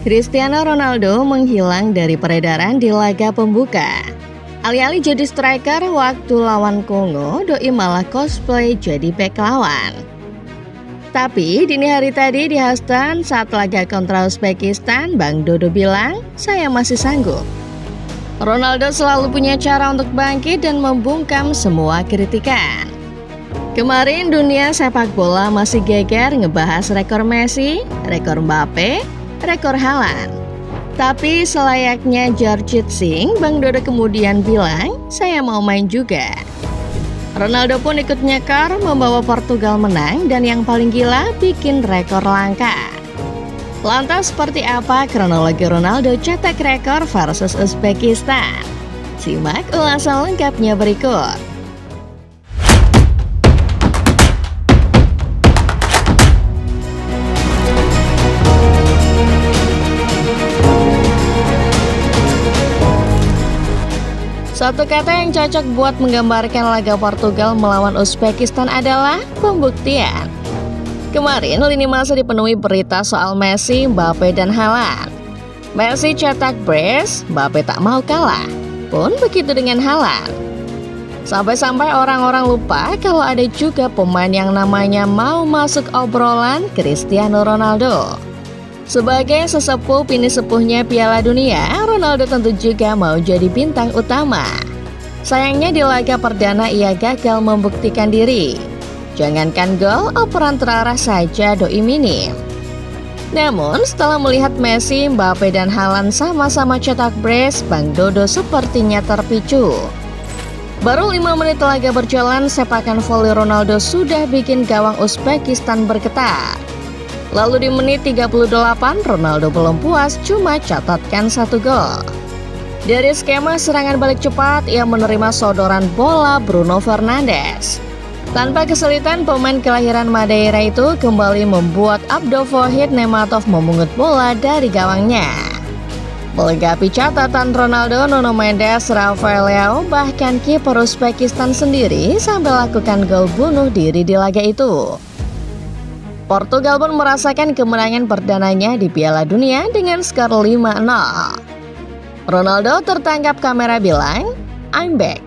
Cristiano Ronaldo menghilang dari peredaran di laga pembuka. Alih-alih jadi striker waktu lawan Kongo, doi malah cosplay jadi bek lawan. Tapi dini hari tadi di Houston saat laga kontra Uzbekistan, Bang Dodo bilang, "Saya masih sanggup." Ronaldo selalu punya cara untuk bangkit dan membungkam semua kritikan. Kemarin dunia sepak bola masih geger ngebahas rekor Messi, rekor Mbappe, rekor Haaland. Tapi selayaknya Jarjit Singh, Bang Dodo kemudian bilang, "Saya mau main juga." Ronaldo pun ikut nyekar membawa Portugal menang dan yang paling gila bikin rekor langka. Lantas seperti apa kronologi Ronaldo cetak rekor versus Uzbekistan? Simak ulasan lengkapnya berikut. Satu kata yang cocok buat menggambarkan laga Portugal melawan Uzbekistan adalah pembuktian. Kemarin lini masa dipenuhi berita soal Messi, Mbappe, dan Haaland. Messi cetak brace, Mbappe tak mau kalah. Pun begitu dengan Haaland. Sampai-sampai orang-orang lupa kalau ada juga pemain yang namanya mau masuk obrolan, Cristiano Ronaldo. Sebagai sesepuh pini sepuhnya Piala Dunia, Ronaldo tentu juga mau jadi bintang utama. Sayangnya di laga perdana ia gagal membuktikan diri. Jangankan gol, operan terarah saja doi minim. Namun setelah melihat Messi, Mbappe, dan Haaland sama-sama cetak brace, Bang Dodo sepertinya terpicu. Baru 5 menit laga berjalan, sepakan voli Ronaldo sudah bikin gawang Uzbekistan bergetar. Lalu di menit 38, Ronaldo belum puas, cuma catatkan 1 gol. Dari skema serangan balik cepat, ia menerima sodoran bola Bruno Fernandes. Tanpa kesulitan, pemain kelahiran Madeira itu kembali membuat Abdulwahid Nematov memungut bola dari gawangnya. Melengkapi catatan Ronaldo, Nuno Mendes, Rafael Leao, bahkan kiper Uzbekistan sendiri sampai lakukan gol bunuh diri di laga itu. Portugal pun merasakan kemenangan perdananya di Piala Dunia dengan skor 5-0. Ronaldo tertangkap kamera bilang, I'm back.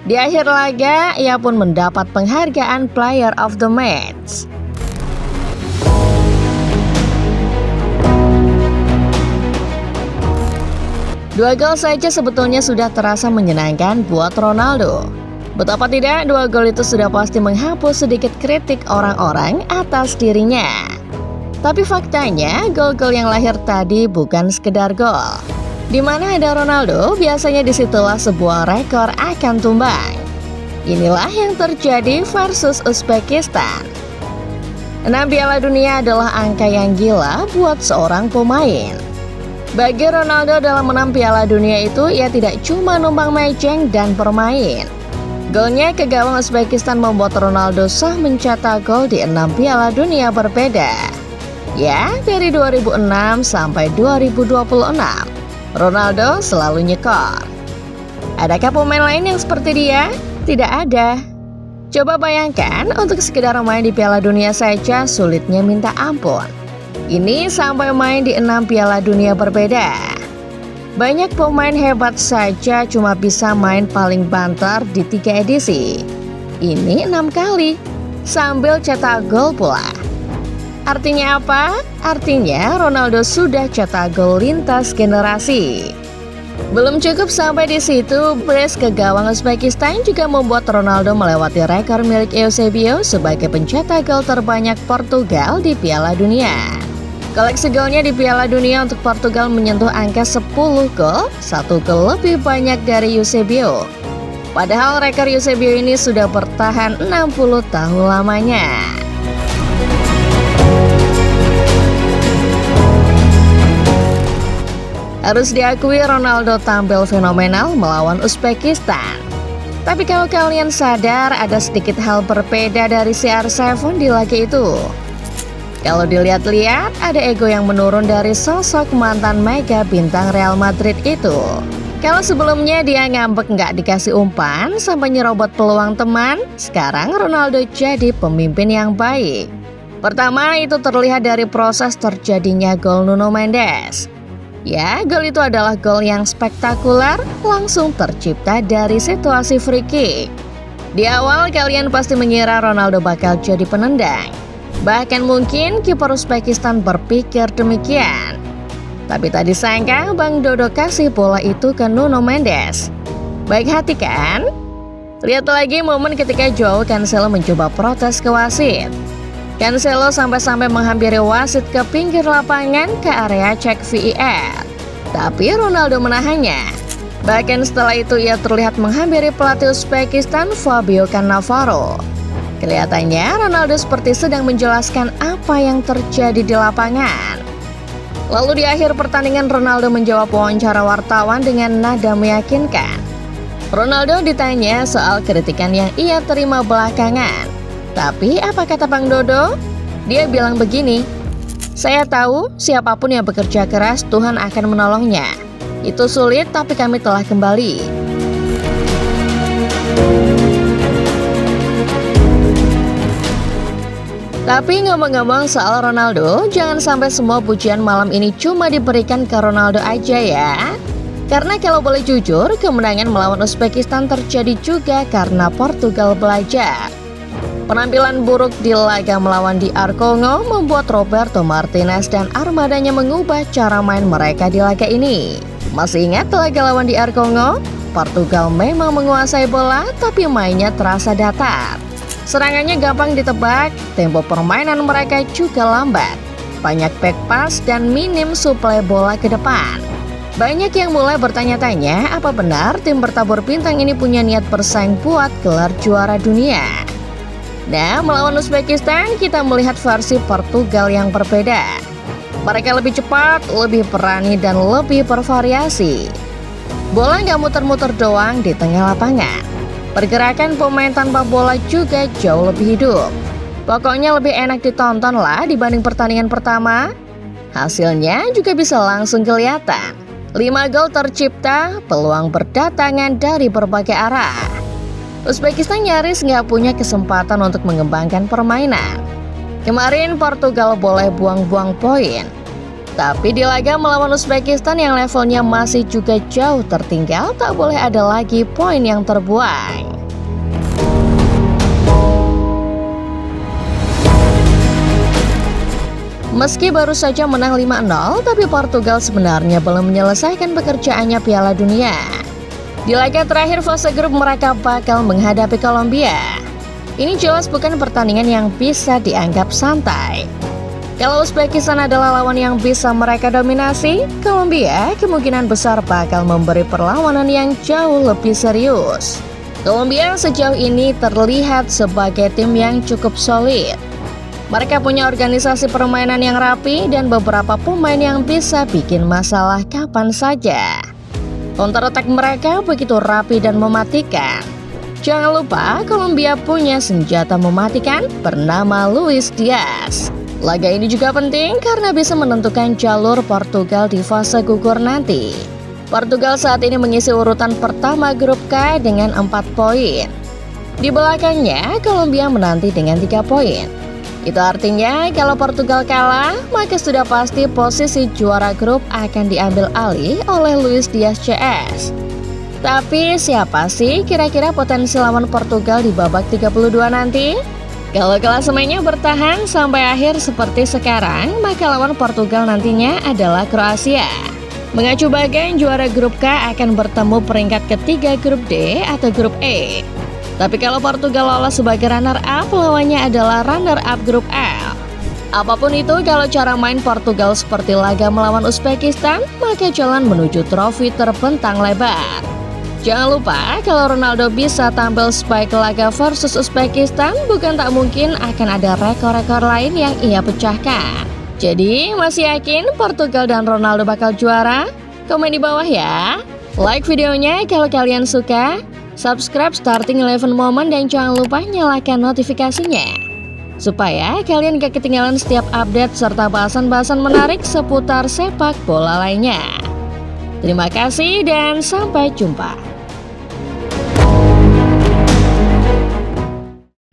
Di akhir laga, ia pun mendapat penghargaan Player of the Match. Dua gol saja sebetulnya sudah terasa menyenangkan buat Ronaldo. Betapa tidak, 2 gol itu sudah pasti menghapus sedikit kritik orang-orang atas dirinya. Tapi faktanya, gol-gol yang lahir tadi bukan sekedar gol. Di mana ada Ronaldo, biasanya disitulah sebuah rekor akan tumbang. Inilah yang terjadi versus Uzbekistan. 6 Piala Dunia adalah angka yang gila buat seorang pemain. Bagi Ronaldo dalam 6 Piala Dunia itu, ia tidak cuma numpang mejeng dan bermain. Golnya ke gawang Uzbekistan membuat Ronaldo sah mencetak gol di 6 Piala Dunia berbeda. Ya, dari 2006 sampai 2026, Ronaldo selalu nyekor. Adakah pemain lain yang seperti dia? Tidak ada. Coba bayangkan, untuk sekedar main di Piala Dunia saja sulitnya minta ampun. Ini sampai main di 6 Piala Dunia berbeda. Banyak pemain hebat saja cuma bisa main paling banter di 3 edisi. Ini 6 kali, sambil cetak gol pula. Artinya apa? Artinya Ronaldo sudah cetak gol lintas generasi. Belum cukup sampai di situ, brace ke gawang Uzbekistan juga membuat Ronaldo melewati rekor milik Eusebio sebagai pencetak gol terbanyak Portugal di Piala Dunia. Koleksi golnya di Piala Dunia untuk Portugal menyentuh angka 10 gol, 1 gol lebih banyak dari Eusebio. Padahal rekor Eusebio ini sudah bertahan 60 tahun lamanya. Harus diakui Ronaldo tampil fenomenal melawan Uzbekistan. Tapi kalau kalian sadar, ada sedikit hal berbeda dari CR7 di laga itu. Kalau dilihat-lihat, ada ego yang menurun dari sosok mantan mega bintang Real Madrid itu. Kalau sebelumnya dia ngambek nggak dikasih umpan sampai nyerobot peluang teman, sekarang Ronaldo jadi pemimpin yang baik. Pertama, itu terlihat dari proses terjadinya gol Nuno Mendes. Ya, gol itu adalah gol yang spektakuler, langsung tercipta dari situasi free kick. Di awal kalian pasti mengira Ronaldo bakal jadi penendang. Bahkan mungkin kiper Uzbekistan berpikir demikian. Tapi tak disangka Bang Dodo kasih bola itu ke Nuno Mendes. Baik hati kan? Lihat lagi momen ketika Joao Cancelo mencoba protes ke wasit. Cancelo sampai-sampai menghampiri wasit ke pinggir lapangan ke area cek VAR. Tapi Ronaldo menahannya. Bahkan setelah itu ia terlihat menghampiri pelatih Uzbekistan Fabio Cannavaro. Kelihatannya Ronaldo seperti sedang menjelaskan apa yang terjadi di lapangan. Lalu di akhir pertandingan Ronaldo menjawab wawancara wartawan dengan nada meyakinkan. Ronaldo ditanya soal kritikan yang ia terima belakangan. Tapi apa kata Bang Dodo? Dia bilang begini, "Saya tahu siapapun yang bekerja keras Tuhan akan menolongnya. Itu sulit tapi kami telah kembali." Tapi ngomong-ngomong soal Ronaldo, jangan sampai semua pujian malam ini cuma diberikan ke Ronaldo aja ya. Karena kalau boleh jujur, kemenangan melawan Uzbekistan terjadi juga karena Portugal belajar. Penampilan buruk di laga melawan DR Kongo membuat Roberto Martinez dan armadanya mengubah cara main mereka di laga ini. Masih ingat laga lawan DR Kongo? Portugal memang menguasai bola, tapi mainnya terasa datar. Serangannya gampang ditebak, tempo permainan mereka juga lambat. Banyak back pass dan minim suplai bola ke depan. Banyak yang mulai bertanya-tanya apa benar tim bertabur bintang ini punya niat bersaing buat gelar juara dunia. Nah, melawan Uzbekistan kita melihat versi Portugal yang berbeda. Mereka lebih cepat, lebih berani, dan lebih bervariasi. Bola nggak muter-muter doang di tengah lapangan. Pergerakan pemain tanpa bola juga jauh lebih hidup. Pokoknya lebih enak ditonton lah dibanding pertandingan pertama. Hasilnya juga bisa langsung kelihatan. 5 gol tercipta, peluang berdatangan dari berbagai arah. Uzbekistan nyaris nggak punya kesempatan untuk mengembangkan permainan. Kemarin Portugal boleh buang-buang poin. Tapi di laga melawan Uzbekistan yang levelnya masih juga jauh tertinggal, tak boleh ada lagi poin yang terbuang. Meski baru saja menang 5-0, tapi Portugal sebenarnya belum menyelesaikan pekerjaannya Piala Dunia. Di laga terakhir fase grup mereka bakal menghadapi Kolombia. Ini jelas bukan pertandingan yang bisa dianggap santai. Kalau Uzbekistan adalah lawan yang bisa mereka dominasi, Kolombia kemungkinan besar bakal memberi perlawanan yang jauh lebih serius. Kolombia sejauh ini terlihat sebagai tim yang cukup solid. Mereka punya organisasi permainan yang rapi dan beberapa pemain yang bisa bikin masalah kapan saja. Counter attack mereka begitu rapi dan mematikan. Jangan lupa, Kolombia punya senjata mematikan bernama Luis Diaz. Laga ini juga penting karena bisa menentukan jalur Portugal di fase gugur nanti. Portugal saat ini mengisi urutan pertama grup K dengan 4 poin. Di belakangnya, Kolombia menanti dengan 3 poin. Itu artinya kalau Portugal kalah, maka sudah pasti posisi juara grup akan diambil alih oleh Luis Diaz CS. Tapi siapa sih kira-kira potensi lawan Portugal di babak 32 nanti? Kalau klasemennya bertahan sampai akhir seperti sekarang, maka lawan Portugal nantinya adalah Kroasia. Mengacu bagan juara grup K akan bertemu peringkat ketiga grup D atau grup E. Tapi kalau Portugal lolos sebagai runner-up, lawannya adalah runner-up grup L. Apapun itu, kalau cara main Portugal seperti laga melawan Uzbekistan, maka jalan menuju trofi terbentang lebar. Jangan lupa, kalau Ronaldo bisa tampil spike laga versus Uzbekistan, bukan tak mungkin akan ada rekor-rekor lain yang ia pecahkan. Jadi, masih yakin Portugal dan Ronaldo bakal juara? Komen di bawah ya. Like videonya kalau kalian suka, subscribe Starting 11 Moment, dan jangan lupa nyalakan notifikasinya, supaya kalian gak ketinggalan setiap update serta bahasan-bahasan menarik seputar sepak bola lainnya. Terima kasih dan sampai jumpa.